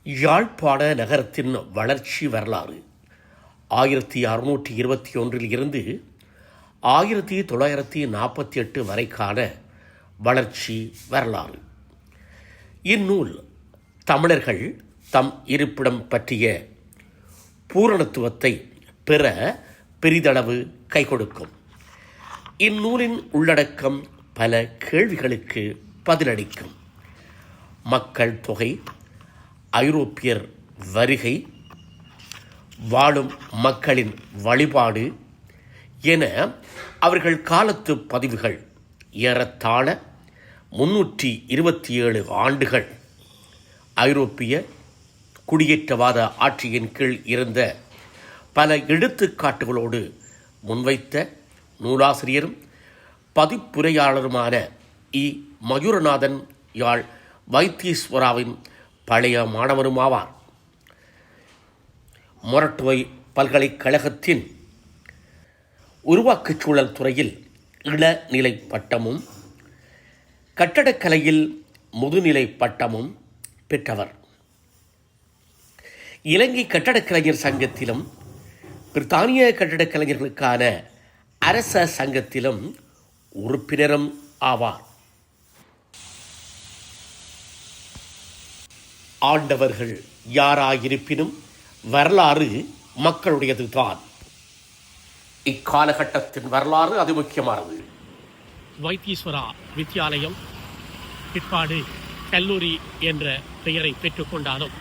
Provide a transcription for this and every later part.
யாழ்ப்பாண நகரத்தின் வளர்ச்சி வரலாறு 1621 இருந்து 1948 வரைக்கான வளர்ச்சி வரலாறு. இந்நூல் தமிழர்கள் தம் இருப்பிடம் பற்றிய பூரணத்துவத்தை பெற பெரிதளவு கை கொடுக்கும். இந்நூலின் உள்ளடக்கம் பல கேள்விகளுக்கு பதிலளிக்கும். மக்கள் தொகை, ஐரோப்பியர் வருகை, வாழும் மக்களின் வழிபாடு என அவர்கள் காலத்து பதிவுகள் ஏறத்தாழ 327 ஆண்டுகள் ஐரோப்பிய குடியேற்றவாத ஆட்சியின் கீழ் இருந்த பல எடுத்துக்காட்டுகளோடு முன்வைத்த நூலாசிரியரும் பதிப்புரையாளருமான இ. மயூரநாதன் யாழ் வைத்தீஸ்வராவின் பழைய மாணவருமாவார். மொரட்டுவை பல்கலைக்கழகத்தின் உருவாக்கச் சூழல் துறையில் இளநிலை பட்டமும் கட்டடக்கலையில் முதுநிலை பட்டமும் பெற்றவர். இலங்கை கட்டடக்கலைஞர் சங்கத்திலும் பிரித்தானிய கட்டடக்கலைஞர்களுக்கான அரச சங்கத்திலும் உறுப்பினரும் ஆவார். ஆண்டவர்கள் யாராயிருப்பினும் வரலாறு மக்களுடையதுதான். இக்காலகட்டத்தின் வரலாறு அது முக்கியமானது. வைத்தீஸ்வரா வித்தியாலயம் பிற்பாடு கல்லூரி என்ற பெயரை பெற்றுக்கொண்டாலும்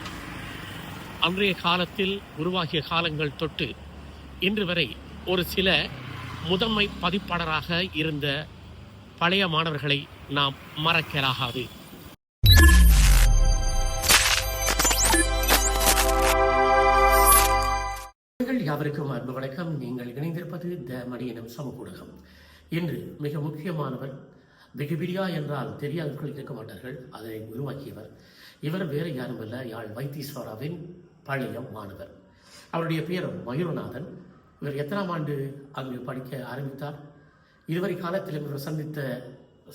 அன்றைய காலத்தில் உருவாகிய காலங்கள் தொட்டு இன்று வரை ஒரு சில முதன்மை பதிப்பாளராக இருந்த பழைய மாணவர்களை நாம் மறக்கலாகாது. யாவருக்கும் அன்பு வணக்கம். நீங்கள் இணைந்திருப்பது த மணியனம் சமூக ஊடகம். இன்று மிக முக்கியமானவர். விக்கிபீடியா என்றால் தெரியாதவர்கள் இருக்க மாட்டார்கள். அதை உருவாக்கியவர் இவர் வேறு யாருமல்ல, யாழ் வைத்தீஸ்வராவின் பழைய மாணவர். அவருடைய பெயர் மயூரநாதன். இவர் எத்தனாம் ஆண்டு அங்கு படிக்க ஆரம்பித்தார்? இதுவரை காலத்தில் இவர்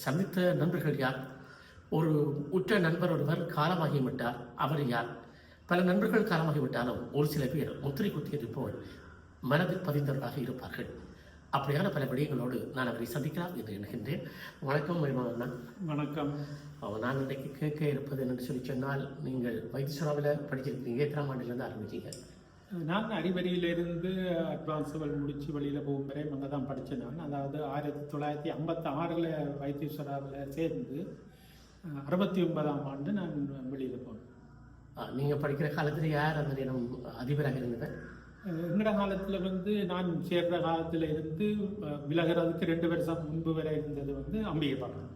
சந்தித்த நண்பர்கள் யார்? ஒரு உற்ற நண்பர் ஒருவர் காலமாகிவிட்டார். அவர் யார்? பல நண்பர்கள் காலமாகிவிட்டாலும் ஒரு சில பேர் முத்திரை குத்தியது போல் மனதில் பதிந்தவர்களாக இருப்பார்கள். அப்படியான பல விடயங்களோடு நான் அவரை சந்திக்கலாம் என்று எண்ணுகின்றேன். வணக்கம் மயூரநாதன். வணக்கம். நான் இன்றைக்கு கேட்க இருப்பது என்னென்னு சொல்லி சொன்னால், நீங்கள் வைத்தீஸ்வராவில் படிச்சிருக்கீங்க. எத்தனாம் ஆண்டிலிருந்து ஆரம்பிச்சிங்க? நான் அடிவரியிலிருந்து அட்வான்ஸ் லெவல் முடித்து வெளியில் போகும் வரை அங்கே தான் படித்தேன். நான் அதாவது 1956 வைத்தீஸ்வராவில் சேர்ந்து 69ஆம் ஆண்டு நான் வெளியில் போனேன். நீங்கள் படிக்கிற காலத்தில் யார் அந்த நேரம் அதிபராக இருந்தது? எங்கட காலத்தில் நான் சேர்ற காலத்தில் இருந்து விலகிறதுக்கு 2 வருஷம் முன்பு வரை இருந்தது அம்பிகை பாடம்.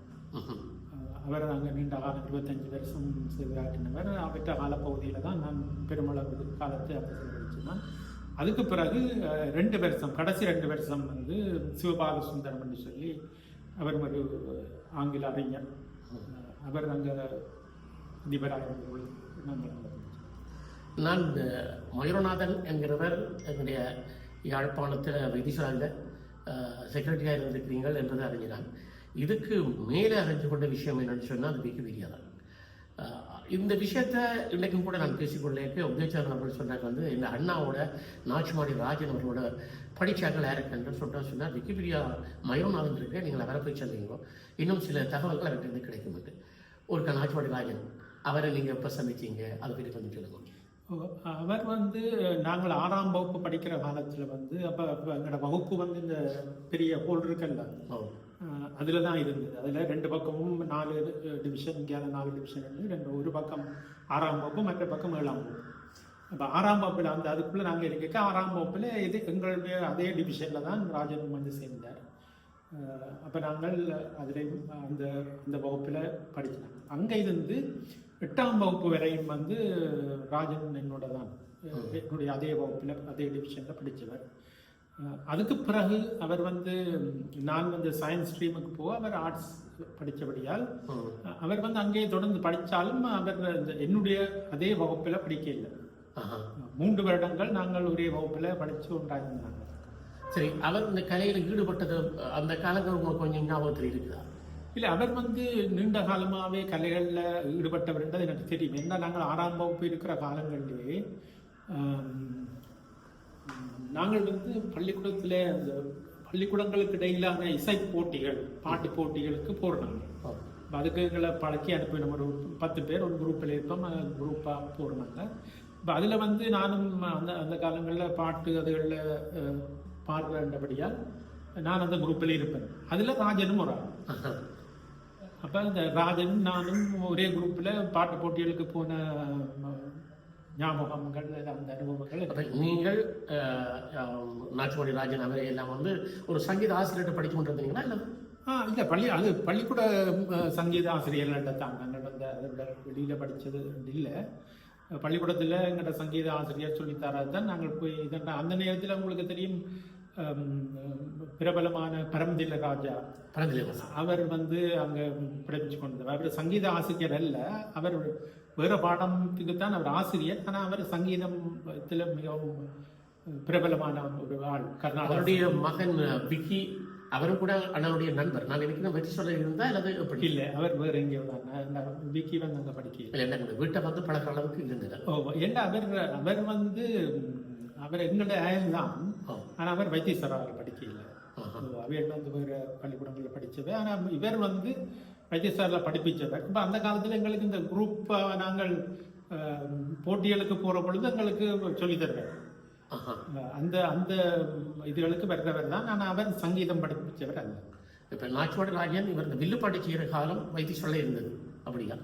அவர் அங்கே நீண்ட காலம் 25 வருஷம் சேவையாற்றினவர். அவற்ற காலப்பகுதியில் தான் நான் பெருமளவு காலத்தை அப்போ செலவழிச்சினான். அதுக்கு பிறகு 2 வருஷம், கடைசி 2 வருஷம் சிவபால சுந்தரம் என்று சொல்லி அவர் ஒரு ஆங்கில அறிஞர். அவர் அங்கே அதிபராக நான் மயூரநாதன் என்கிறவர் எங்களுடைய யாழ்ப்பாணத்தில் வைத்தீஸ்வராவில் செக்ரட்டரியாக இருந்திருக்கிறீர்கள் என்றதை அறிஞ்சினான். இதுக்கு மேலே அறிஞ்சு கொண்ட விஷயம் என்னன்னு சொன்னால் அது விக்கிபீடியா தான். இந்த விஷயத்தை இன்றைக்கும் கூட நான் பேசிக்கொள்ளேன். உதயச்சந்திரன் அவர்கள் சொன்னாங்க இந்த அண்ணாவோட நாச்சிமாடி ராஜன் அவர்களோட படித்தாக்கள் யாருக்குன்னு சொன்னார். விக்கிபீடியா மயூரநாதன் இருக்கு, நீங்கள் அவரை போய் சொல்லுங்க, இன்னும் சில தகவல்கள் அவர்கிட்ட கிடைக்கும். ஒரு நாச்சிமாடி ராஜன் அவரை நீங்கள் எப்போ சந்திச்சிங்க, அதை பற்றி கொஞ்சம் சொல்லுங்க. அவர் நாங்கள் 6ஆம் வகுப்பு படிக்கிற காலத்தில் அப்போ எங்களோட வகுப்பு இந்த பெரிய ஹோல் இருக்குல்ல, அதில் தான் இருந்தது. அதில் 2 பக்கமும் 4 டிவிஷன், இங்கே 4 டிவிஷன் இருந்து ஒரு பக்கம் 6ஆம் வகுப்பு, மற்ற பக்கம் 7ஆம் வகுப்பு. அப்போ 6ஆம் வகுப்பில் அதுக்குள்ளே நாங்கள் இருக்க 6ஆம் வகுப்பில் எங்களுடைய அதே டிவிஷனில் தான் ராஜன் சேர்ந்தார். அப்போ நாங்கள் அதில் அந்த வகுப்பில் படித்தோம். அங்கே இருந்து 8ஆம் வகுப்பு வரையும் ராஜன் என்னோட தான் என்னுடைய அதே வகுப்பில் அதே டிவிஷனில் படித்தவர். அதுக்கு பிறகு அவர் நான் சயின்ஸ் ஸ்ட்ரீமுக்கு போக அவர் ஆர்ட்ஸ் படித்தபடியால் அவர் அங்கேயே தொடர்ந்து படித்தாலும் அவர் என்னுடைய அதே வகுப்பில் படிக்க இல்லை. 3 வருடங்கள் நாங்கள் ஒரே வகுப்பில் படித்து ஒன்றாயிருந்தாங்க. சரி, அவர் இந்த கலையில் ஈடுபட்டது அந்த காலங்கள் உங்களுக்கு கொஞ்சம் ஞாபகத்தில் இருக்குதா? இல்லை அவர் வந்து நீண்ட காலமாகவே கலைகளில் ஈடுபட்டவர்ன்றது எனக்கு தெரியும். என்ன நாங்கள் 6ஆம் வகுப்பு இருக்கிற காலங்களிலே நாங்கள் வந்து பள்ளிக்கூடத்தில் அந்த பள்ளிக்கூடங்களுக்கு இடையிலான இசை போட்டிகள், பாட்டு போட்டிகளுக்கு போடுறாங்க. அதுக்கு எங்களை பழக்கி அனுப்பி நம்ம ஒரு 10 பேர் ஒரு குரூப்பில் இருப்போம், குரூப்பாக போடுறாங்க. இப்போ அதில் வந்து நானும் அந்த காலங்களில் பாட்டு அதுகளில் பாடுறபடியால் நான் அந்த குரூப்பில் இருப்பேன். அதில் ராஜனும் ஒரு ஆள். அப்போ இந்த ராஜனும் நானும் ஒரே குரூப்பில் பாட்டு போட்டிகளுக்கு போன ஞாபகங்கள், அந்த அனுபவங்கள். நீங்கள் நாச்சுமணி ராஜன் அவரை எல்லாம் வந்து ஒரு சங்கீத ஆசிரியர்கிட்ட படித்து கொண்டு இருந்தீங்களா? இல்லை இல்லை, பள்ளிக்கூட சங்கீத ஆசிரியர்கள்ட்ட தான். நாங்கள் வந்து அதை வெளியில் படித்தது இல்லை. பள்ளிக்கூடத்தில் எங்கள்கிட்ட சங்கீத ஆசிரியர் சொல்லித்தராது தான் நாங்கள் போய் அந்த நேரத்தில் உங்களுக்கு தெரியும் பிரபலமான பரமதில ராஜா அவர் வந்து அங்கே படிச்சு கொண்டவர். அவர் சங்கீத ஆசிரியர் அல்ல, அவர் வேறு பாடத்துக்கு தான் அவர் ஆசிரியர். ஆனால் அவர் சங்கீதத்தில் மிகவும் பிரபலமான ஒரு ஆள். கர்நாடகாவுடைய மகன் விக்கி அவரும் கூட அண்ணனுடைய நண்பர். நான் நினைக்கிறேன் வெற்றி சொல்ல இருந்தா அல்லது எப்படி? இல்லை, அவர் வேறு எங்கேயோ தான். விக்கி வந்து அங்கே படிக்க வீட்டை வந்து பழகிற அளவுக்கு இருந்தது. ஏன்னா அவர் வந்து அவர் எங்களுடைய ஆயல் தான். ஆனால் அவர் வைத்தீஸ்வராவில் படிக்கல. அவர் வந்து வேறு பள்ளிக்கூடங்களில் படித்தவர். ஆனால் இவர் வந்து வைத்தீஸ்வரில் படிப்பிச்சவர். இப்போ அந்த காலத்தில் எங்களுக்கு இந்த குரூப் நாங்கள் போட்டிகளுக்கு போகிற பொழுது எங்களுக்கு சொல்லித்தருவார். அந்த அந்த இதுகளுக்கு வர்றவர் தான். ஆனால் அவர் சங்கீதம் படிப்பிச்சவர் அல்ல. இப்போ நாச்சுமணி ராஜன் இவர் இந்த வில்லுப்பாட்டு செய்கிற காலம் வைத்தீஸ்வரில் இருந்தது. அப்படியா?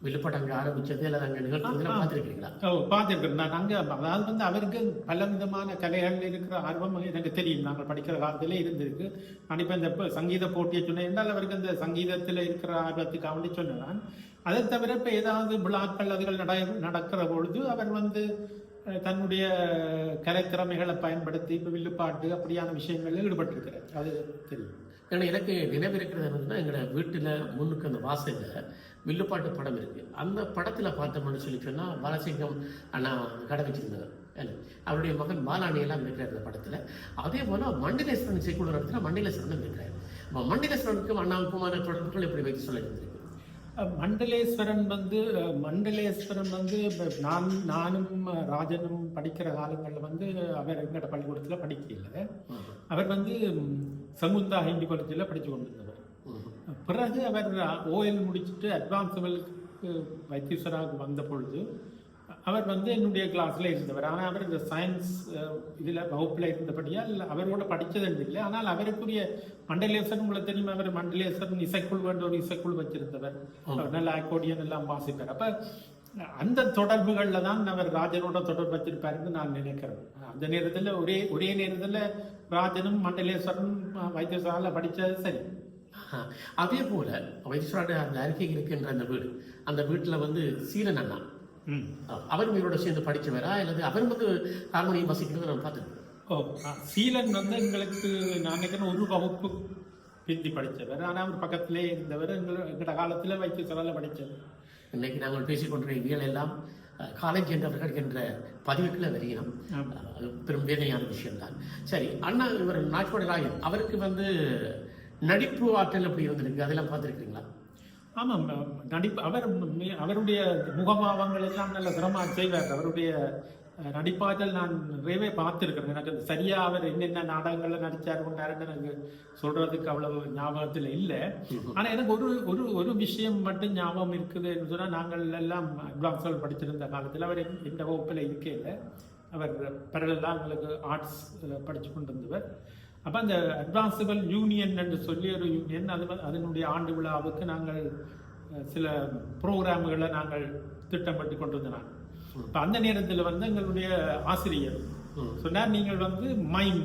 வில்லுப்பாட்டு அங்கே ஆரம்பிச்சது இல்லை அங்கே நிகழ்ச்சி பார்த்துருக்கீங்களா? பார்த்துருக்கேன் நான் அங்கே. அதாவது வந்து அவருக்கு பல விதமான கலைகள் இருக்கிற ஆர்வம் எனக்கு தெரியும். நாங்கள் படிக்கிற காலத்திலே இருந்திருக்கு. நான் இப்போ இந்த சங்கீத போட்டியை சொன்னேன் என்றால் அவருக்கு இந்த சங்கீதத்தில் இருக்கிற ஆர்வத்துக்கு அவனே சொன்னான். அதை தவிர இப்போ ஏதாவது விழாக்கள் அதுகள் நடக்கிற பொழுது அவர் வந்து தன்னுடைய கலைத்திறமைகளை பயன்படுத்தி இப்போ வில்லுப்பாட்டு அப்படியான விஷயங்களில் ஈடுபட்டிருக்கிறார். அது தெரியும். ஏன்னா எனக்கு நினைவு இருக்கிறது என்னன்னா, எங்களோட வீட்டில் முன்னுக்கு அந்த வாசலில் வில்லுப்பாட்டு படம் இருக்குது. அந்த படத்தில் பார்த்தோம்னு சொல்லி சொன்னால் பாலசிங்கம் அண்ணா கடை வச்சிருந்தவர். அவருடைய மகன் பாலாணி எல்லாம் இருக்கிறார் அந்த படத்தில். அதே போல் மண்டலேஸ்வரன் இசைக்குழு நடத்தினா மண்டலேஸ்வரன் இருக்கிறார். மண்டலேஸ்வரனுக்கும் அண்ணாவுக்குமான தொடர்புகள் எப்படி வைத்து சொல்ல இருந்திருக்கு? மண்டலேஸ்வரன் வந்து நானும் ராஜனும் படிக்கிற காலங்களில் வந்து அவர் எங்கட பள்ளிக்கூடத்தில் படிக்கல. அவர் வந்து சமுந்தா ஹிந்தி காலேஜில் படித்து கொண்டிருந்தவர். பிறகு அவர் ஓஎல் முடிச்சுட்டு அட்வான்ஸுவலுக்கு வைத்தீஸ்வராவுக்கு வந்த பொழுது அவர் வந்து என்னுடைய கிளாஸில் இருந்தவர். ஆனால் அவர் இந்த சயின்ஸ் இதில் வகுப்பில் இருந்தபடியால் அவரோட படித்தது இல்லை. ஆனால் அவருக்குரிய மண்டலேஸ்வரன் உங்களுக்கு தெரியும். அவர் மண்டலேஸ்வரன் இசைக்குழு என்ற ஒரு இசைக்குழு வச்சிருந்தவர். நல்ல அக்கோடியன் எல்லாம் வாசிப்பார். அப்போ அந்த தொடர்புகளில் தான் அவர் ராஜனோட தொடர்பு வச்சிருப்பாருன்னு நான் நினைக்கிறேன். அந்த நேரத்தில் ஒரே நேரத்தில் ராஜனும் மண்டலேஸ்வரனும் வைத்தீஸ்வராவில் படித்தது சரி. அதே போல வைத்தீஸ்வரனுடைய அந்த அறிக்கை இருக்கின்ற அந்த வீட்டில் வந்து சீலன் அண்ணா அவரும் இவரோட சேர்ந்து படிச்சவரா இல்லது அவரும் வந்து ஹார்மோனியம் வாசிக்கிறது நான் பார்த்துருக்கேன். சீலன் வந்து எங்களுக்கு நான் நினைக்கிறேன் ஒரு வகுப்பு ஹிந்தி படித்தவர். ஆனால் அவர் பக்கத்திலே இருந்தவர். எங்களோட காலத்தில் வைத்தீஸ்வராவில் படித்தவர். இன்னைக்கு நாங்கள் பேசிக்கொண்டிருக்கிற இவியல் எல்லாம் காலேஜ் என்றவர்கள் என்ற பதிவுக்குள்ள வரையணும். பெரும் வேதனையான விஷயம்தான். சரி, அண்ணா இவர் நாச்சுமணி ராஜன் அவருக்கு வந்து நடிப்பு ஆற்றல் எப்படி இருந்திருக்கு, அதெல்லாம் பார்த்துருக்கீங்களா? ஆமாம், நடிப்பு அவருடைய முகபாவங்கள் எல்லாம் நல்ல திறமாக செய்வார். அவருடைய நடிப்பாற்றல் நான் நிறையவே பார்த்துருக்கிறேன். எனக்கு சரியா அவர் என்னென்ன நாடகங்களில் நடிச்சார் கொண்டாருன்னு எனக்கு சொல்றதுக்கு அவ்வளவு ஞாபகத்தில் இல்லை. ஆனால் எனக்கு ஒரு விஷயம் மட்டும் ஞாபகம் இருக்குதுன்னு சொன்னால், நாங்கள் எல்லாம் அட்வான்ஸில் படிச்சிருந்த காலத்தில் அவர் எந்த வகுப்பில் இருக்கே இல்லை. அவர் பரவலாக எங்களுக்கு ஆர்ட்ஸ் படித்து கொண்டு வந்தவர். அப்போ அந்த அட்வான்ஸபிள் யூனியன் என்று சொல்லி ஒரு யூனியன், அதனுடைய ஆண்டு விழாவுக்கு நாங்கள் சில ப்ரோக்ராம்களை நாங்கள் திட்டமிட்டு கொண்டு வந்தோம். இப்போ அந்த நேரத்தில் வந்து எங்களுடைய ஆசிரியர் சொன்னார், நீங்கள் வந்து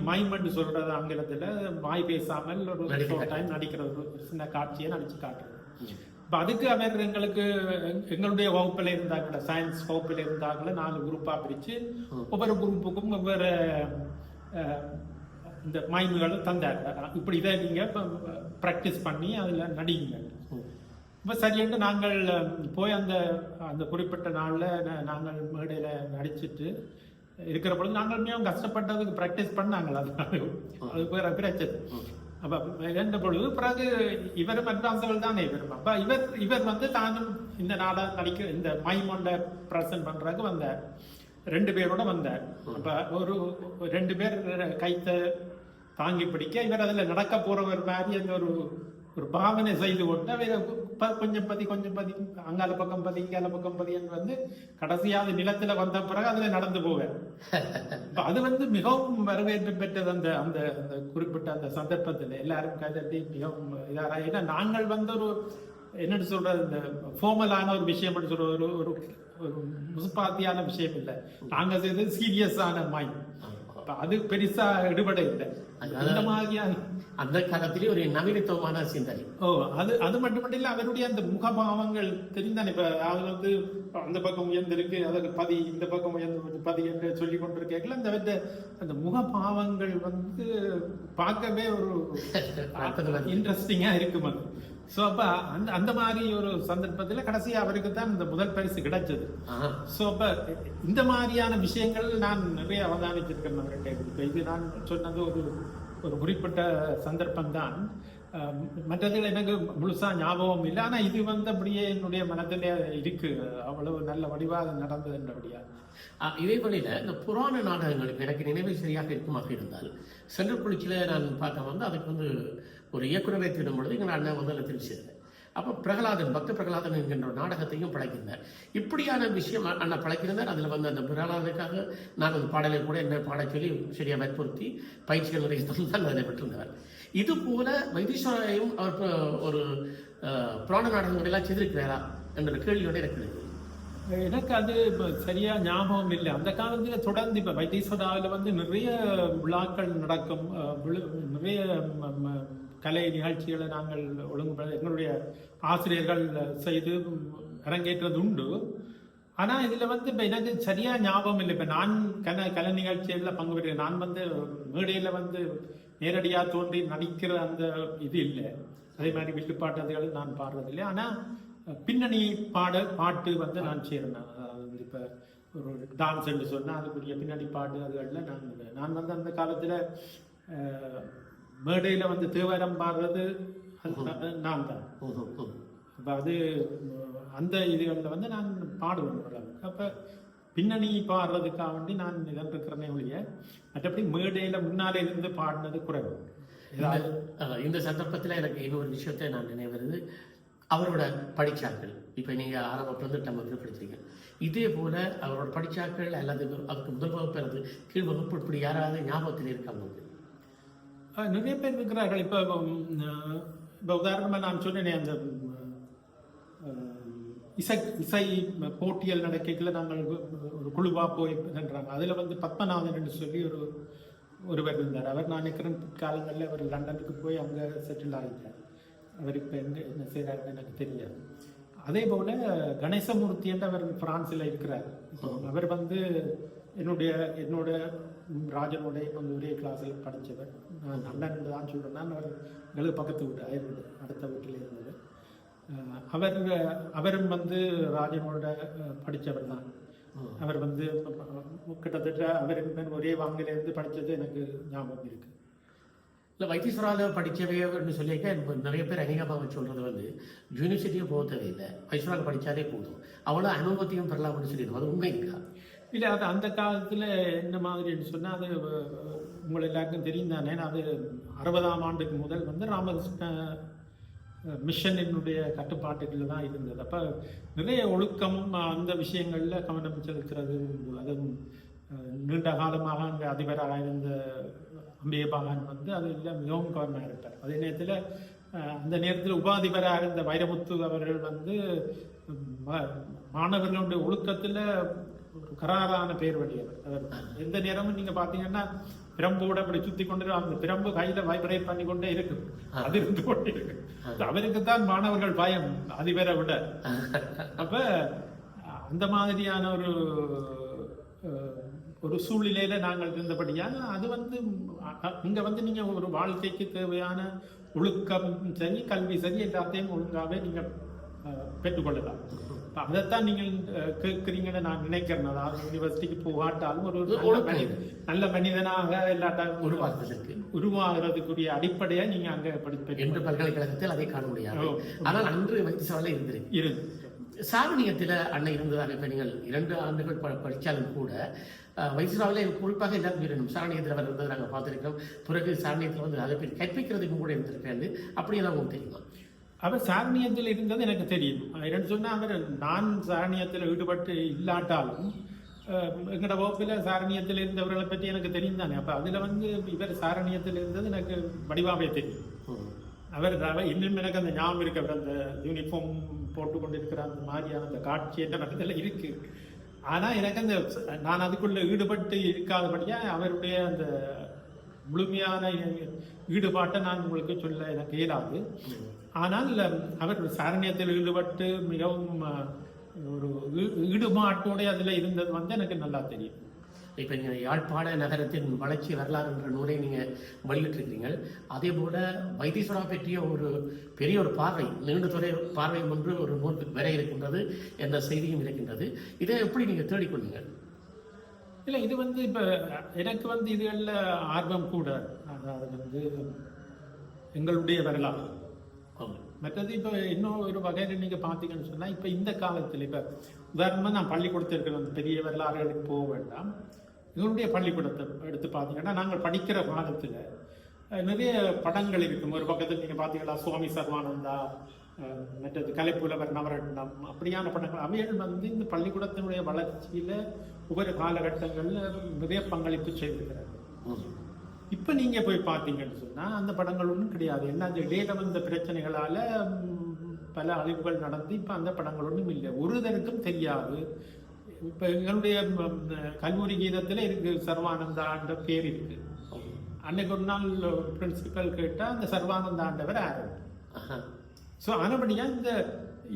மைம் என்று சொல்றது ஆங்கிலத்தில் வாய் பேசாமல் ஒரு டைம் நடிக்கிற ஒரு சின்ன காட்சியை நடிச்சு காட்டுறது. இப்போ அதுக்கு அவர் எங்களுடைய வகுப்பில் இருந்தாங்கள, சயின்ஸ் வகுப்பில் இருந்தாங்கள 4 குரூப்பாக பிரித்து ஒவ்வொரு குரூப்புக்கும் ஒவ்வொரு இந்த மைம்களை தந்தார். இப்படி இதை நீங்கள் ப்ராக்டிஸ் பண்ணி அதில் நடிங்க. இப்போ சரியாட்டு நாங்கள் போய் அந்த குறிப்பிட்ட நாளில் நாங்கள் மேடையில் நடிச்சுட்டு இருக்கிற பொழுது நாங்கள் மிகவும் கஷ்டப்பட்டதுக்கு ப்ராக்டிஸ் பண்ணாங்கள். அது வேற பிரச்சனை. அப்ப இருந்த பொழுது பிறகு இவரும் அட்வான்ஸ்கள் தானே இவரும். அப்ப இவர் வந்து தானும் இந்த நாடகம் நடிக்க இந்த மைமொண்ட பிரசன்ட் பண்றதுக்கு வந்தார். 2 பேரோட வந்தார். அப்ப ஒரு 2 பேர் கைத்த தாங்கி பிடிக்க இவர் அதுல நடக்க போறவர் மாதிரி அந்த ஒரு பாவனை செய்து கொண்டு கொஞ்சம் பதி அங்கால பக்கம் பதி இங்கால பக்கம் பதி என்று வந்து கடைசியாவது நிலத்துல வந்த பிறகு அதுல நடந்து போவார். அது வந்து மிகவும் வரவேற்பு பெற்றது அந்த அந்த அந்த குறிப்பிட்ட அந்த சந்தர்ப்பத்தில் எல்லாரும் கைதட்டி மிகவும் இதாக. ஏன்னா நாங்கள் வந்து ஒரு என்னன்னு சொல்றது இந்த ஃபார்மலான ஒரு விஷயம் சொல்ற ஒரு முசுப்பாத்தியான விஷயம் இல்லை. நாங்க செய்தது சீரியஸான மைண்ட். அது பெருசா எடுபட இல்லை. அந்த மாதிரியான அந்த காலத்திலே ஒரு நவீனத்துவமான சிந்தனை. அது மட்டும் இல்ல, அவருடைய அந்த முகபாவங்கள் தெரிந்தானே. இப்ப அது வந்து அந்த பக்கம் உயர்ந்திருக்கு, அதுக்கு பதி, இந்த பக்கம் உயர்ந்து பதி என்று சொல்லி கொண்டிருக்கல அந்த முகபாவங்கள் வந்து பார்க்கவே ஒரு இன்ட்ரெஸ்டிங்கா இருக்கும் அது. சோ அப்ப அந்த மாதிரி ஒரு சந்தர்ப்பத்தில் கடைசியா அவருக்கு தான் இந்த முதல் பரிசு கிடைச்சது. சோ அப்ப இந்த மாதிரியான விஷயங்கள் நான் நிறைய அவதானிச்சிருக்கேன் அவர்கிட்ட. இது நான் சொன்னது ஒரு குறிப்பிட்ட சந்தர்ப்பம் தான். மற்றதில் எனக்கு முழுசா ஞாபகம் இல்லை. ஆனா இது வந்து அப்படியே என்னுடைய மனதிலே இருக்கு. அவ்வளவு நல்ல வடிவாக நடந்தது என்றபடியா. இதே போல இந்த புராண நாடகங்களுக்கு எனக்கு நினைவு சரியாக இருக்குமாக இருந்தால் சென்ட்ரல் குளிச்சில நான் பார்க்க வந்து அதுக்கு வந்து ஒரு இயக்குநரை தேடும் பொழுது எங்கள் அண்ணன் வந்து அதில் தெரிவிச்சிருந்தேன். அப்போ பிரகலாதன், பக்த பிரகலாதன் என்கின்ற ஒரு நாடகத்தையும் படைக்கின்றார். இப்படியான விஷயம் அண்ணன் படைக்கின்றார். அதில் வந்து அந்த பிரகலாதனுக்காக நான் அந்த பாடலை கூட என்ன பாட சொல்லி சரியாக வற்புறுத்தி பயிற்சிகள் நிறைய தான் அதில் பெற்றிருந்தார். இது போல வைத்தீஸ்வரையும் அவர் ஒரு புராண நாடகங்களெல்லாம் செய்திருக்கிறாரா என்ற கேள்வியோட எனக்கு அது சரியா ஞாபகம் இல்லை. அந்த காலத்துல தொடர்ந்து இப்ப வைத்தீஸ்வராவில் வந்து நிறைய விழாக்கள் நடக்கும், நிறைய கலை நிகழ்ச்சிகளை நாங்கள் ஒழுங்குபடுத்த எங்களுடைய ஆசிரியர்கள் செய்து அரங்கேற்றது உண்டு. ஆனா இதுல வந்து இப்ப எனக்கு சரியா ஞாபகம் இல்லை. இப்ப நான் கலை நிகழ்ச்சிகள்ல பங்கு பெறுகிறேன். நான் வந்து மேடையில வந்து நேரடியா தோன்றி நடிக்கிற அந்த இது இல்லை. அதே மாதிரி வில்லுப்பாட்டுகள் நான் பாடுறதில்லை. ஆனா பின்னணி பாட்டு வந்து நான் சேர்ந்தேன். அதாவது இப்ப ஒரு டான்ஸ் என்று சொன்னா அதுக்குரிய பின்னணி பாட்டு அதுகளில் நான் வந்து அந்த காலத்துல மேடையில வந்து தேவாரம் பாடுறது நான் தான். அப்ப அது அந்த இதுகளில் வந்து நான் பாடுவேன். அப்ப பின்னணி பாடுறதுக்காக வேண்டி நான் இதன் இருக்கிறேனே ஒழிய மற்றபடி மேடையில முன்னாலே இருந்து பாடினது குறைவு. இந்த சந்தர்ப்பத்தில் எனக்கு இன்னொரு விஷயத்தை நான் நினைவுறது, அவரோட படிச்சாக்கள் இப்போ நீங்கள் ஆரம்பத்திலிருந்து நம்ம படிச்சிருக்கீங்க, இதே போல அவரோட படிச்சாக்கள் அல்லது அதுக்கு முதல் வகுப்பு அல்லது கீழ் வகுப்பு இப்படி யாராவது ஞாபகத்தில் இருக்காங்க? நிறைய பேர் இருக்கிறார்கள். இப்போ உதாரணமாக நான் சொன்னேனே அந்த இசை போட்டியல் நடக்கல நாங்கள் ஒரு குழுவா போய் நின்றாங்க. அதில் வந்து பத்மநாதன் என்று சொல்லி ஒருவர் இருந்தார். அவர் நான் நிற்கிற காலங்களில் அவர் லண்டனுக்கு போய் அங்கே செட்டில் ஆகிட்டார். அவர் இப்போ என்ன செய்கிறாருன்னு எனக்கு தெரியாது. அதே போல கணேசமூர்த்தி என்று அவர் பிரான்ஸில் இருக்கிறார். அவர் வந்து என்னோட ராஜனோட வந்து ஒரே கிளாஸில் படித்தவர். நான் லண்டன் தான் சொல்கிறேன்னா அவர் எங்களுக்கு பக்கத்து வீட்டு அடுத்த வீட்டில் இருந்தவர். அவரும் வந்து ராஜனோட படித்தவர் தான். அவர் வந்து கிட்டத்தட்ட அவர் ஒரே வாங்கிலிருந்து படித்தது எனக்கு ஞாபகம் இருக்கு. இல்லை வைத்தீஸ்வராவில் படித்தவைன்னு சொல்லியிருக்க நிறைய பேர் அநேகமாக சொல்கிறது வந்து யூனிவர்சிட்டியும் போக தேவையில்லை, வைத்தீஸ்வராவில் படித்தாலே போதும், அவ்வளோ அனுபவத்தையும் பெறலாம்னு சொல்லிடுவோம். அது உண்மை இருக்கா? இல்லை, அது அந்த காலத்தில் என்ன மாதிரின்னு சொன்னால் அது உங்களை எல்லாருக்கும் தெரியும் தானே. அது 60ஆம் ஆண்டுக்கு முதல் வந்து ராமகிருஷ்ண மிஷனினுடைய கட்டுப்பாட்டுகளில் தான் இருந்தது. அப்போ நிறைய ஒழுக்கம் அந்த விஷயங்களில் கவனம் செலுத்துறது. அதுவும் நீண்ட காலமாக அங்கே அதிபராக இருந்த அம்பியபாகன் வந்து அதில் மிகவும் கவனமாக இருப்பார். அதே நேரத்தில் அந்த நேரத்தில் உபாதிபராக இருந்த வைரமுத்து அவர்கள் வந்து மாணவர்களுடைய ஒழுக்கத்தில் ஒரு கராரான பேர் வழியவர். எந்த நேரமும் நீங்கள் பார்த்தீங்கன்னா பிரம்போட அப்படி சுத்தி கொண்டு அந்த பிரம்பு கையில வைப்ரேட் பண்ணி கொண்டே இருக்கு, அது இருந்து கொண்டே இருக்கு. அவருக்கு தான் மாணவர்கள் பயம் அதிபரை விட. அப்ப அந்த மாதிரியான ஒரு சூழ்நிலையில நாங்கள் இருந்தபடியான அது வந்து இங்க வந்து நீங்க ஒரு வாழ்க்கைக்கு தேவையான ஒழுக்கம் சரி, கல்வி சரி, எல்லாத்தையும் ஒழுங்காவே நீங்க பெற்றுக்கொள்ளலாம். அதைத்தான் நீங்கள் கேட்குறீங்கன்னு நான் நினைக்கிறேன். அதாவது யூனிவர்சிட்டிக்கு போகாட்டாலும் ஒரு நல்ல மனிதனாக இல்லாட்டாலும் உருவாகிறதுக்குரிய அடிப்படையை நீங்க அங்க படிப்பீங்க என்று பல்கலைக்கழகத்தில் அதை காண முடியாது. ஆனால் அன்று வைத்தியசாலையில் இருந்திருக்கு. சாரணியத்தில் அண்ணன் இருந்ததாக இப்ப நீங்கள் 2 ஆண்டுகள் படித்தாலும் கூட வைத்தியசாலையில் குறிப்பாக எல்லாரும் இருக்கணும். சாரணியத்தில் அவர் இருந்ததை நாங்கள் பார்த்துருக்கோம். பிறகு சாரணியத்தில் வந்து அதை பற்றி கற்பிக்கிறதுக்கு கூட இருந்திருக்காரு. அப்படியெல்லாம் உங்களுக்கு தெரியுமா? அவர் சாரணியத்தில் இருந்தது எனக்கு தெரியும். என்னன்னு சொன்னால் அவர் நான் சாரணியத்தில் ஈடுபட்டு இல்லாட்டாலும் எங்களோட வகுப்பில் சாரணியத்தில் இருந்தவர்களை பற்றி எனக்கு தெரியும் தானே. அப்போ அதில் வந்து இவர் சாரணியத்தில் இருந்தது எனக்கு வடிவாகவே தெரியும். அவர் இன்னும் எனக்கு அந்த ஞாபகம் இருக்கு. அவர் அந்த யூனிஃபார்ம் போட்டு கொண்டிருக்கிற அந்த மாதிரியான அந்த காட்சி என்ன மனதில் இருக்கு. ஆனால் எனக்கு அந்த நான் அதுக்குள்ள ஈடுபட்டு இருக்காதபடியா அவருடைய அந்த முழுமையான ஈடுபாட்டை நான் உங்களுக்கு சொல்ல எனக்கு இயலாது. ஆனால் அவர் சாரணியத்தில் ஈடுபட்டு மிகவும் ஒரு ஈடுபாட்டோட அதில் இருந்தது வந்து எனக்கு நல்லா தெரியும். இப்போ நீங்கள் யாழ்ப்பாண நகரத்தின் வளர்ச்சி வரலாறு என்ற நூலை நீங்கள் வெளியிட்டிருக்கிறீங்க. அதே போல வைத்தீஸ்வரா பற்றிய ஒரு பெரிய ஒரு பார்வை, நீண்ட துறை பார்வை ஒன்று ஒரு நூல் வர இருக்கின்றது என்ற செய்தியும் இருக்கின்றது. இதை எப்படி நீங்கள் தேடிக்கொண்டீங்க? இல்லை, இது வந்து இப்போ எனக்கு வந்து இதுகளில் ஆர்வம் கூட. அதாவது வந்து எங்களுடைய வரலாறு மற்றது இப்போ இன்னும் ஒரு வகையில் நீங்கள் பார்த்தீங்கன்னு சொன்னால் இப்போ இந்த காலத்தில் இப்போ உதாரணமாக நான் பள்ளிக்கூடத்தில் இருக்கிற அந்த பெரிய வரலாறுகளுக்கு போக வேண்டாம். எங்களுடைய பள்ளிக்கூடத்தை எடுத்து பார்த்தீங்கன்னா நாங்கள் படிக்கிற காலத்தில் நிறைய படங்கள் இருக்கும். ஒரு பக்கத்தில் நீங்கள் பார்த்தீங்கன்னா சுவாமி சர்வானந்தா, மற்றது கலைப்புலவர் நவரட்னம், அப்படியான படங்கள் அவைகள் வந்து இந்த பள்ளிக்கூடத்தினுடைய வளர்ச்சியில் ஒவ்வொரு காலகட்டங்களில் நிறைய பங்களிப்பு செய்திருக்கிறார்கள். இப்போ நீங்கள் போய் பார்த்தீங்கன்னு சொன்னால் அந்த படங்கள் ஒன்றும் கிடையாது. என்ன அந்த இடையில வந்த பிரச்சனைகளால் பல அழிவுகள் நடந்து இப்போ அந்த படங்கள் ஒன்றும் இல்லை, ஒருதருக்கும் தெரியாது. இப்போ எங்களுடைய கல்லூரி கீதத்தில் இருக்கு சர்வானந்தான்ற பேர் இருக்கு. அன்னைக்கு ஒரு நாள் பிரின்சிபல் கேட்டால் அந்த சர்வானந்தாண்டவர் யாரு? ஸோ அதுபடியா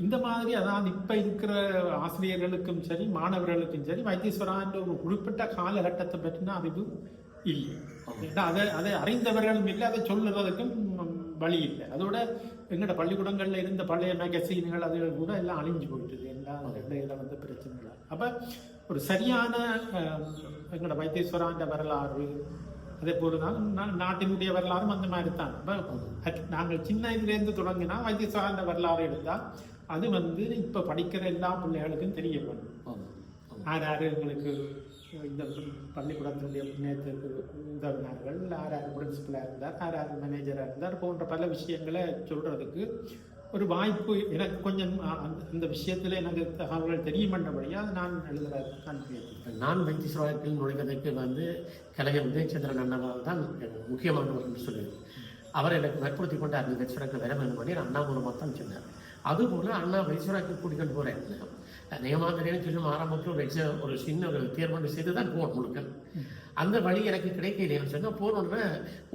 இந்த மாதிரி அதாவது இப்போ இருக்கிற ஆசிரியர்களுக்கும் சரி மாணவர்களுக்கும் சரி வைத்தீஸ்வரான்ற ஒரு குறிப்பிட்ட காலகட்டத்தை பற்றின அறிவு இல்லை. அதை அறிந்தவர்களும் இல்லை, அதை சொல்லுறதுக்கும் வழி இல்லை. அதோட எங்களோட பள்ளிக்கூடங்களில் இருந்த பழைய மேகசீன்கள் அதுகள் கூட எல்லாம் அழிஞ்சு போயிட்டுது எல்லாம் இடையில வந்த பிரச்சனைகள். அப்போ ஒரு சரியான எங்களோட வைத்தீஸ்வரான்ற வரலாறு அதே போலதான் நாட்டினுடைய வரலாறும் அந்த மாதிரி தான். நாங்கள் சின்ன இதுலேருந்து தொடங்கினா வைத்தீஸ்வரான்ற வரலாறு எடுத்தால் அது வந்து இப்போ படிக்கிற எல்லா பிள்ளைகளுக்கும் தெரிய வேணும். யார் எங்களுக்கு இந்த பள்ளிக்கூடத்தினுடைய முன்னேற்றத்துக்கு உதவினார்கள், யார் பிரின்சிபலாக இருந்தார், யார் மேனேஜராக இருந்தார் போன்ற பல விஷயங்களை சொல்கிறதுக்கு ஒரு வாய்ப்பு எனக்கு கொஞ்சம் அந்த விஷயத்தில் எனக்கு தகவல்கள் தெரியுமன்றபடியாக நான் எழுதுறேன். நான் வைத்தீஸ்வரத்தில் நுழைவதற்கு வந்து கலைஞர் உதயச்சந்திரன் அண்ணாவால் தான் முக்கியமானவர் என்று சொல்லுவேன். அவர் எனக்கு வற்புறுத்தி கொண்டு அந்த வைத்தீஸ்வரக்கு வர வேண்டும் பண்ணி அண்ணா மூலமாக தான் சொன்னார். அதுபோல் அண்ணா வைத்தீஸ்வரக்கு கூட்டிகிட்டு போகிறேன். நியமாந்திரின்னு சொல்லும் ஆரம்பத்தில் ஒரு சின்ன ஒரு தேர்வு செய்து தான் போன் முழுக்க. அந்த வழி எனக்கு கிடைக்கலைன்னு சொன்னால் போனோன்னு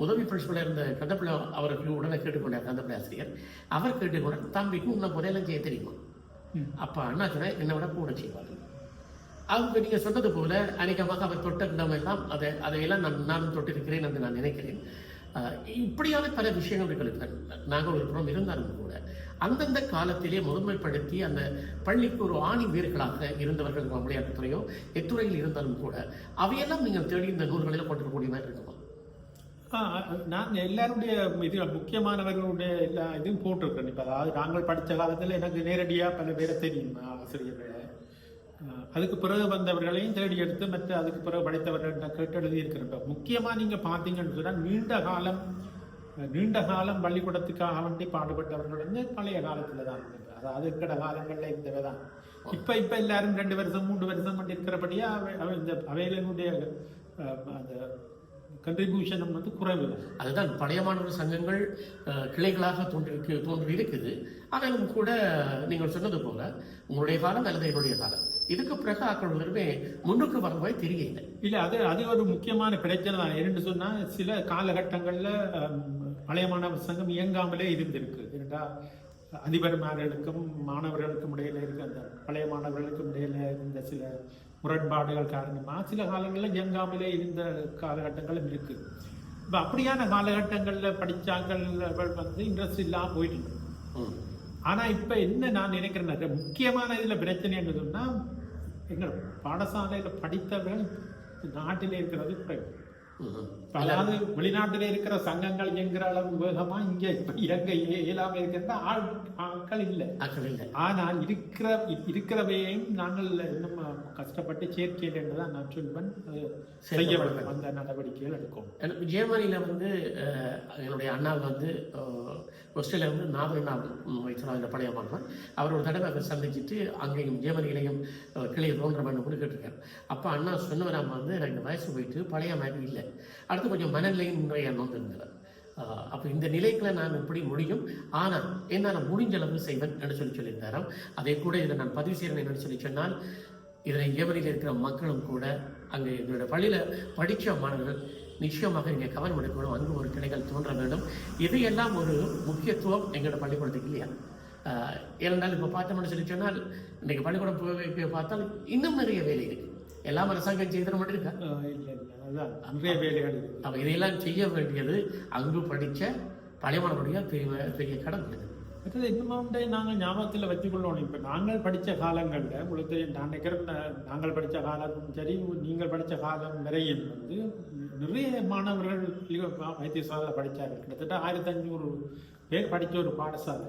உதவி பிரின்சிபலாக இருந்த கந்தப்பிள்ளை அவருக்கு உடனே கேட்டுக்கொண்டார். கந்தப்பிள்ளை ஆசிரியர் அவர் கேட்டுக்கொண்ட தம்பிக்கும் இன்னும் முறையெல்லாம் செய்ய தெரியுமா? அப்போ அண்ணா சொன்ன என்னை விட கூட செய்வார். அவங்க நீங்கள் சொன்னது போல அநேகமாக அவர் தொட்ட இடம் எல்லாம் அதையெல்லாம் நானும் தொட்டிருக்கிறேன் என்று நான் நினைக்கிறேன். இப்படியான பல விஷயங்கள் இருக்கிறது. நாங்கள் ஒரு புறம் இருந்தாலும் கூட அந்தந்த காலத்திலே முதன்மைப்படுத்தி அந்த பள்ளிக்கு ஒரு ஆணி வீர்களாக இருந்தவர்கள் விளையாட்டுத்துறையோ எத்துறையில் இருந்தாலும் கூட அவையெல்லாம் நீங்கள் தேடி இந்த நூல்களில் போட்டிருக்கக்கூடிய மாதிரி இருக்குமா? நான் எல்லாருடைய இது முக்கியமானவர்களுடைய எல்லா இதுவும் போட்டிருக்கேன். இப்போ அதாவது நாங்கள் படித்த காலத்தில் எனக்கு நேரடியாக பல பேரை தெரியும் ஆசிரியர்களை. அதுக்கு பிறகு வந்தவர்களையும் தேடி எடுத்து மற்ற அதுக்கு பிறகு படித்தவர்கள் கேட்டு எழுதியிருக்கிறோம். முக்கியமாக நீங்கள் பார்த்தீங்கன்னு சொன்னால் நீண்ட காலம் பள்ளிக்கூடத்துக்காக வேண்டி பாடுபட்டவர்கள் வந்து பழைய காலத்தில் தான் இருந்தது. அதாவது இருக்கிற காலங்களில் இருந்தவை தான். இப்போ எல்லாரும் 2 வருஷம் 3 வருஷம் பண்ணி இருக்கிறபடியா இந்த அவைகளினுடைய அந்த கண்ட்ரிபியூஷன் வந்து குறைவு. அதுதான் பழைய மாணவர் சங்கங்கள் கிளைகளாக தோன்றி இருக்குது. ஆனாலும் கூட நீங்கள் சொன்னது போல உங்களுடைய காலம் அல்லது என்னுடைய காலம் இதுக்கு பிறகு ஆக்களுமே முன்னுக்கு வரவே தெரியல. இல்லை, அது ஒரு முக்கியமான பிரச்சனை தான். என்னென்னு சொன்னால் சில காலகட்டங்களில் பழைய மாணவர் சங்கம் இயங்காமலே இருந்திருக்கு. ஏன்னா அதிபர்மார்களுக்கும் மாணவர்களுக்கும் இடையில இருக்க அந்த பழைய மாணவர்களுக்கும் இடையில இருந்த சில முரண்பாடுகள் காரணமாக சில காலங்களில் இயங்காமலே இருந்த காலகட்டங்களும் இருக்கு. இப்போ அப்படியான காலகட்டங்களில் படித்தாங்கள் வந்து இன்ட்ரெஸ்ட் இல்லாமல் போயிட்டு ஆனா இப்ப என்ன நான் நினைக்கிறேன், முக்கியமான இதுல பிரச்சனை என்ன சொன்னா, எங்க பாடசாலையில படித்தவர்கள் நாட்டில இருக்கிறது குறைவு. அதாவது வெளிநாட்டில இருக்கிற சங்கங்கள் இயங்குற அளவு வேகமா இங்க இயங்க இயலாம இருக்கின்ற ஆட்கள் இல்லை. ஆனால் இருக்கிறவையும் நாங்கள் இன்னும் கஷ்டப்பட்டு சேர்க்கையில் என்றுதான் நான் சொல்லுவேன். செய்ய வேண்டும் அந்த நடவடிக்கைகள் எடுக்கும். ஜெர்மனியில வந்து என்னுடைய அண்ணா வந்து ஆஸ்திரேலியா வந்து 4 நாள் வைத்தியராஜ பழைய மாணவன் அவர் ஒரு தடவை அதை சந்திச்சுட்டு அங்கேயும் ஜெர்மனியிலையும் கிளையை தோன்ற வேண்டும் கூட கேட்டிருக்காரு. அப்போ அண்ணா சொன்னவராம வந்து எனக்கு வயசு போயிட்டு பழைய மாதிரி இல்லை, அடுத்து கொஞ்சம் மனநிலையும் முறைய நோந்து இருந்தார். அப்போ இந்த நிலைக்குள்ள நான் எப்படி முடியும், ஆனால் என்னால் முடிஞ்ச அளவு செய்வேன் என்று சொல்லியிருந்தாராம். அதை கூட இதை நான் பதிவு செய்கிறேன் என்று சொல்லி சொன்னால், இதில் ஜெர்மனியில் இருக்கிற மக்களும் கூட அங்கே எங்களுடைய பள்ளியில் படித்த மாணவர்கள் நிச்சயமாக இங்கே கவனம் எடுக்கணும், அங்கு ஒரு கிளைகள் தோன்ற வேண்டும். இதையெல்லாம் ஒரு முக்கியத்துவம் எங்களோட பள்ளிக்கூடத்துக்கு இல்லையா? ஏனென்றால் இப்போ பார்த்தோம்னு சொல்லி சொன்னால் இன்றைக்கு பள்ளிக்கூடம் போய் பார்த்தால் இன்னும் நிறைய வேலை இருக்கு. எல்லாம் அரசாங்கம் செய்த மட்டும் இருக்கா? நிறைய வேலைகள். அப்போ இதையெல்லாம் செய்ய வேண்டியது அங்கு படித்த பழைய மாணவருடைய பெரிய கடமை. மற்றது இன்னும் நாங்கள் ஞாபகத்தில் வச்சுக்கொள்ளணும். இப்போ நாங்கள் படித்த காலங்களில் உங்களுக்கு நான் நினைக்கிறேன், நாங்கள் படித்த காலம் சரி நீங்கள் படித்த காலம் வரையும் வந்து நிறைய மாணவர்கள் வைத்தியசாலை படித்தார்கள். கிட்டத்தட்ட 1500 பேர் படித்த ஒரு பாடசாலை.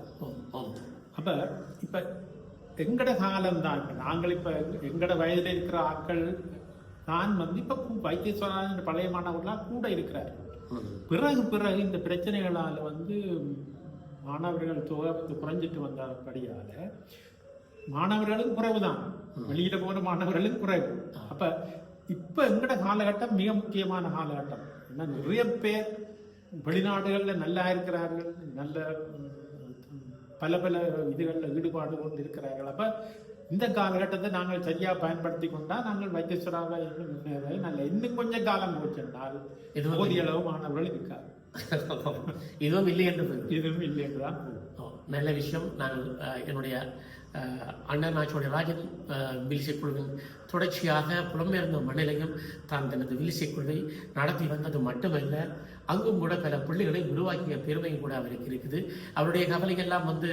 அப்போ இப்போ எங்கட காலம்தான், இப்போ நாங்கள் இப்போ எங்கட வயதில் இருக்கிற ஆட்கள் தான் வந்து இப்போ வைத்தியசாலை பழைய மாணவர்களாக கூட இருக்கிறார். பிறகு இந்த பிரச்சனைகளால் வந்து மாணவர்கள் தொகை வந்து குறைஞ்சிட்டு வந்தபடியால மாணவர்களும் குறைவுதான், வெளியில போன மாணவர்களும் குறைவு. அப்ப இப்ப எங்கட காலகட்டம் மிக முக்கியமான காலகட்டம். ஏன்னா நிறைய பேர் வெளிநாடுகள்ல நல்லா இருக்கிறார்கள், நல்ல பல இதுகளில் ஈடுபாடு கொண்டு இருக்கிறார்கள். அப்ப இந்த காலகட்டத்தை நாங்கள் சரியா பயன்படுத்தி கொண்டா நாங்கள் வைத்தியசாலை நல்ல இன்னும் கொஞ்சம் காலம் போச்சென்றால் போதிய அளவு மாணவர்கள் இருக்காது. இதுவும் இல்லை என்றுதான் நல்ல விஷயம். நான் என்னுடைய அண்ணன் நாச்சோடைய ராஜன் வில்சை குழுவின் தொடர்ச்சியாக புலம்பெயர்ந்த மண்ணிலையும் தான் தனது வில்சை குழுவை நடத்தி வந்தது மட்டுமல்ல, அங்கும் கூட பல பிள்ளைகளை உருவாக்கிய பெருமையும் கூட அவருக்கு இருக்குது. அவருடைய கவலைகள்லாம் வந்து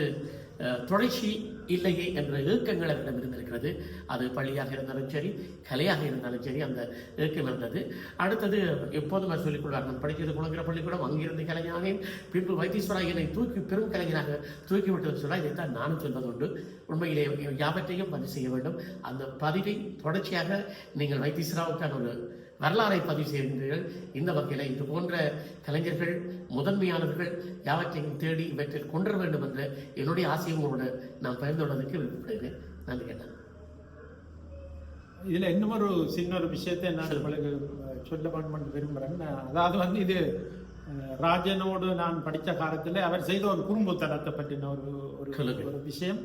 தொடர்ச்சி இல்லையே என்ற ஏக்கங்கள் அவரிடம் இருந்திருக்கிறது. அது பள்ளியாக இருந்தாலும் சரி, கலையாக இருந்தாலும் சரி, அந்த ஏக்கம் இருந்தது. அடுத்தது எப்போதும் அவர் சொல்லிக் கொள்வார், நான் படிக்கிறது குழந்தை பள்ளிக்கூடம், அங்கிருந்து கலைஞானேன், பின்பு வைத்தீஸ்வரா என்னை தூக்கி பெரும் கலைஞராக தூக்கிவிட்டது சொல்ல இதைத்தான் நானும் சொல்வது உண்டு. உண்மையிலே யாவற்றையும் பதிவு செய்ய வேண்டும். அந்த பதிவை தொடர்ச்சியாக நீங்கள் வைத்தீஸ்வராவுக்கான ஒரு வரலாறை பதிவு செய்கின்றீர்கள். இந்த வகையில் இது போன்ற கலைஞர்கள் முதன்மையானவர்கள் யாவற்றையும் தேடி இவற்றில் கொண்டு வர வேண்டும் என்ற என்னுடைய ஆசையும் உங்களோட நான் பகிர்ந்து கொள்வதற்கு விருப்பப்படுகிறேன். நன்றி கேட்டேன். இதுல இன்னும் ஒரு சின்ன ஒரு விஷயத்தை நான் உங்களுக்கு சொல்ல வேண்டும் விரும்புகிறேன். அதாவது வந்து இது ராஜனோடு நான் படித்த காலத்தில் அவர் செய்த ஒரு குறும்புத்தனத்தை பற்றின ஒரு விஷயம்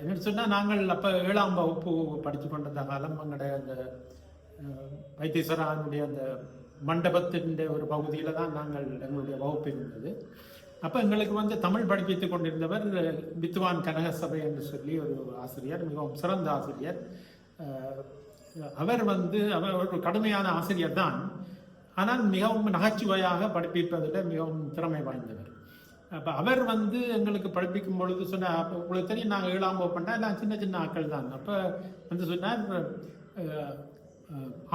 என்னன்னு சொன்னா, நாங்கள் அப்ப 7ஆம் வகுப்பு படித்து கொண்டிருந்த காலம் எங்களுடைய அந்த வைத்தீஸ்வரனுடைய அந்த மண்டபத்தின் ஒரு பகுதியில தான் நாங்கள் எங்களுடைய வகுப்பு இருந்தது. அப்ப எங்களுக்கு வந்து தமிழ் படிப்பித்துக் கொண்டிருந்தவர் வித்வான் கனகசபை என்று சொல்லி ஒரு ஆசிரியர், மிகவும் சிறந்த ஆசிரியர். அவர் ஒரு கடுமையான ஆசிரியர் தான், ஆனால் மிகவும் நகைச்சுவையாக படிப்பிப்பதில் மிகவும் திறமை வாய்ந்தவர். அப்ப அவர் எங்களுக்கு படிப்பிக்கும் பொழுது சொன்னார், அப்போ உங்களுக்கு தெரியும் நாங்கள் 7ஆம் வகுப்புன்னா எல்லாம் சின்ன சின்ன ஆட்கள் தான். அப்ப சொன்னார்,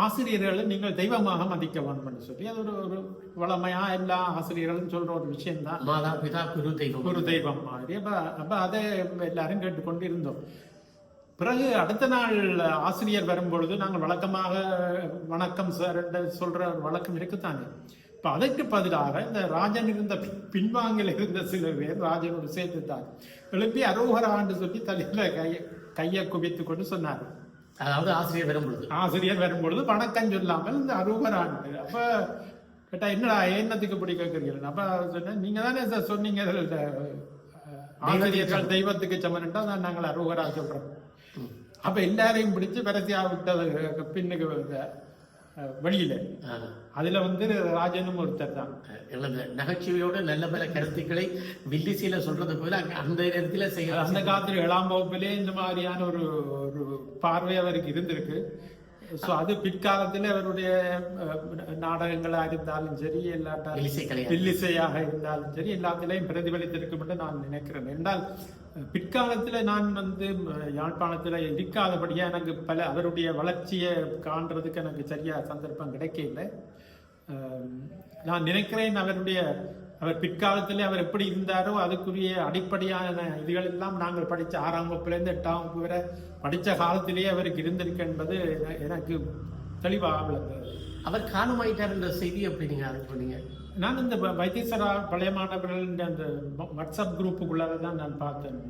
ஆசிரியர்களை நீங்கள் தெய்வமாக மதிக்க வேண்டும் சொல்லி, அது ஒரு வளமையா எல்லா ஆசிரியர்களும் சொல்ற ஒரு விஷயம் தான், மாதா பிதா குரு தெய்வம் மாதிரி. அப்ப அதை எல்லாரும் கேட்டுக்கொண்டு இருந்தோம். பிறகு அடுத்த நாள் ஆசிரியர் வரும்பொழுது நாங்கள் வழக்கமாக வணக்கம் சார் சொல்ற வழக்கம் இருக்குத்தானே. இப்ப அதற்கு பதிலாக இந்த ராஜன் இருந்த பின்வாங்கில் இருந்த சில பேர் ராஜனோடு சேர்த்துத்தான் எழுப்பி அரோகரான்னு சொல்லி தலையில கையை குவித்துக் கொண்டு சொன்னார். அதாவது ஆசிரியர் வரும்பொழுது வணக்கம் சொல்லாமல் இந்த அரோகரான்னு. அப்ப கேட்டா என்னடா என்னத்துக்கு இப்படி கேட்கிறீர்கள்? அப்ப சொன்னேன், நீங்க தானே சார் சொன்னீங்க ஆசிரியர்கள் தெய்வத்துக்கு சமன்ட்டா நாங்கள் அரோகரா சொல்றோம். அப்ப எல்லாரையும் பிடிச்சு பரசியா விட்டது பின்னுக்கு வெளியில. அதுல ராஜனும் ஒருத்தர் தான். நகைச்சுவையோட நல்ல பல கருத்துக்களை வில்லிசையில சொல்றது போல அந்த இடத்துல செய்ய அந்த காலத்துல 7ஆம் வகுப்பிலே இந்த மாதிரியான ஒரு பார்வை அவருக்கு இருந்திருக்கு. ஸோ அது பிற்காலத்தில் அவருடைய நாடகங்களாக இருந்தாலும் சரி வில்லிசையாக இருந்தாலும் சரி எல்லாத்திலையும் பிரதிபலித்திருக்கும் என்று நான் நினைக்கிறேன். என்றால் பிற்காலத்தில் நான் வந்து யாழ்ப்பாணத்தில் இருக்காதபடியா எனக்கு பல அவருடைய வளர்ச்சியை காண்றதுக்கு எனக்கு சரியா சந்தர்ப்பம் கிடைக்கல. நான் நினைக்கிறேன் அவர் பிற்காலத்தில் அவர் எப்படி இருந்தாரோ அதுக்குரிய அடிப்படையான இதுகள் எல்லாம் நாங்கள் படித்த 6ஆம் வகுப்புலேருந்து 8ஆம் வகுப்பு வரை படித்த காலத்திலேயே அவருக்கு இருந்திருக்கு என்பது எனக்கு தெளிவாக விளங்குகிறது. அவர் காலமாயிட்டார் என்ற செய்தி எப்படி நீங்க அறிந்து பண்ணீங்க? நான் இந்த வைத்தீஸ்வரா பழைய மாணவர்கள் அந்த வாட்ஸ்அப் குரூப்புக்குள்ளார தான் நான் பார்த்தேன்.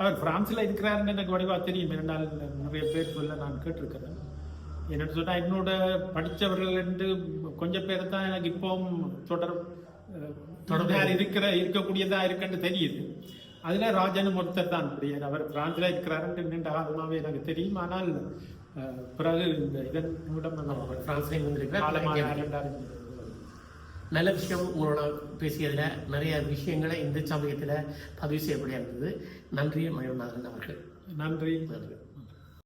அவர் பிரான்ஸில் இருக்கிறாருன்னு எனக்கு வடிவாக தெரியும். இரண்டால் நிறைய பேர் சொல்ல நான் கேட்டிருக்கிறேன். என்னென்னு சொன்னால் என்னோட படித்தவர்கள் என்று கொஞ்சம் பேர் தான் எனக்கு இப்போவும் தொடர்பாக இருக்கக்கூடியதாக இருக்குன்னு தெரியுது. அதில் ராஜனும் ஒருத்தர் தான் அவர் பிரான்ஸில் இருக்கிறாருன்னு நீண்ட காலமாகவே எனக்கு தெரியும். ஆனால் பிறகு இதன் மூலம் நல்ல விஷயம் உங்களோட பேசியதில் நிறைய விஷயங்களை இந்த சமயத்தில் பதிவு செய்யப்படியா இருந்தது. நன்றி மயூரநாதன் அவர்கள். நன்றி.